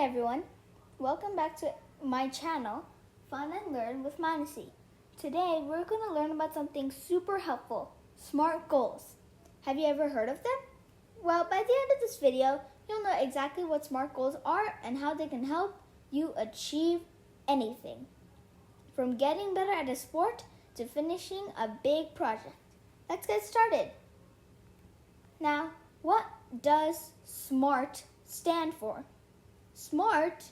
everyone, welcome back to my channel, Fun and Learn with Manasi. Today we're going to learn about something super helpful, SMART goals. Have you ever heard of them? Well, by the end of this video, you'll know exactly what SMART goals are and how they can help you achieve anything. From getting better at a sport to finishing a big project. Let's get started. Now, what does SMART stand for? SMART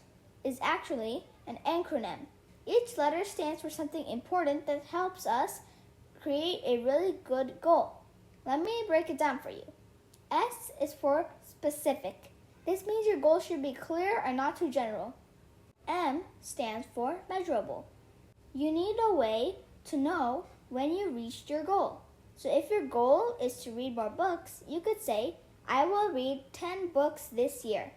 is actually an acronym. Each letter stands for something important that helps us create a really good goal. Let me break it down for you. S is for specific. This means your goal should be clear and not too general. M stands for measurable. You need a way to know when you reached your goal. So if your goal is to read more books, you could say, I will read 10 books this year.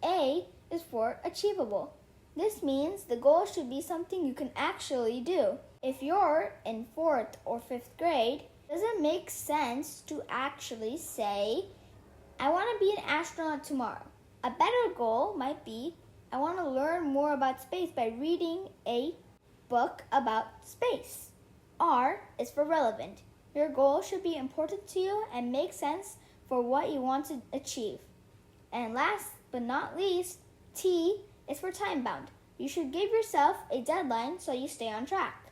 A is for achievable. This means the goal should be something you can actually do. If you're in 4th or 5th grade, does it make sense to actually say, I want to be an astronaut tomorrow? A better goal might be, I want to learn more about space by reading a book about space. R is for relevant. Your goal should be important to you and make sense for what you want to achieve. And last but not least, T is for time bound. You should give yourself a deadline so you stay on track.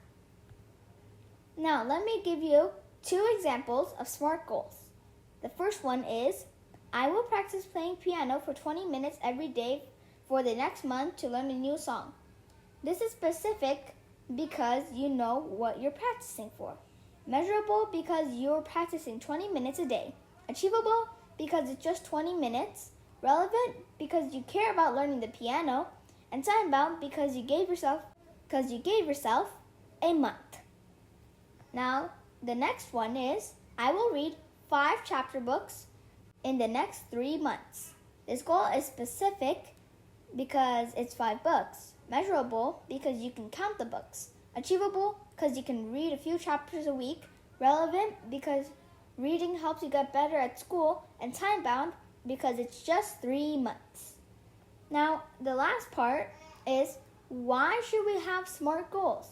Now, let me give you 2 examples of SMART goals. The first one is, I will practice playing piano for 20 minutes every day for the next month to learn a new song. This is specific because you know what you're practicing for. Measurable because you're practicing 20 minutes a day. Achievable because it's just 20 minutes. Relevant because you care about learning the piano. And time-bound because you gave yourself a month. Now, the next one is, I will read 5 chapter books in the next 3 months. This goal is specific because it's 5 books. Measurable because you can count the books. Achievable because you can read a few chapters a week. Relevant because reading helps you get better at school. And time-bound because it's just 3 months. Now, the last part is, why should we have SMART goals?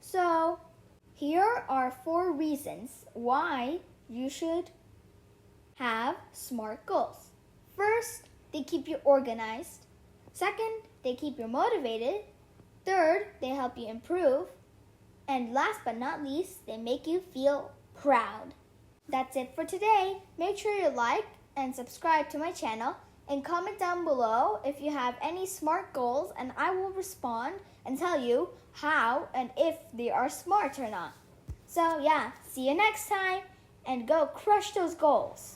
So, here are 4 reasons why you should have SMART goals. First, they keep you organized. Second, they keep you motivated. Third, they help you improve. And last but not least, they make you feel proud. That's it for today. Make sure you like and subscribe to my channel and comment down below if you have any SMART goals, and I will respond and tell you how and if they are SMART or not. So yeah, see you next time and go crush those goals.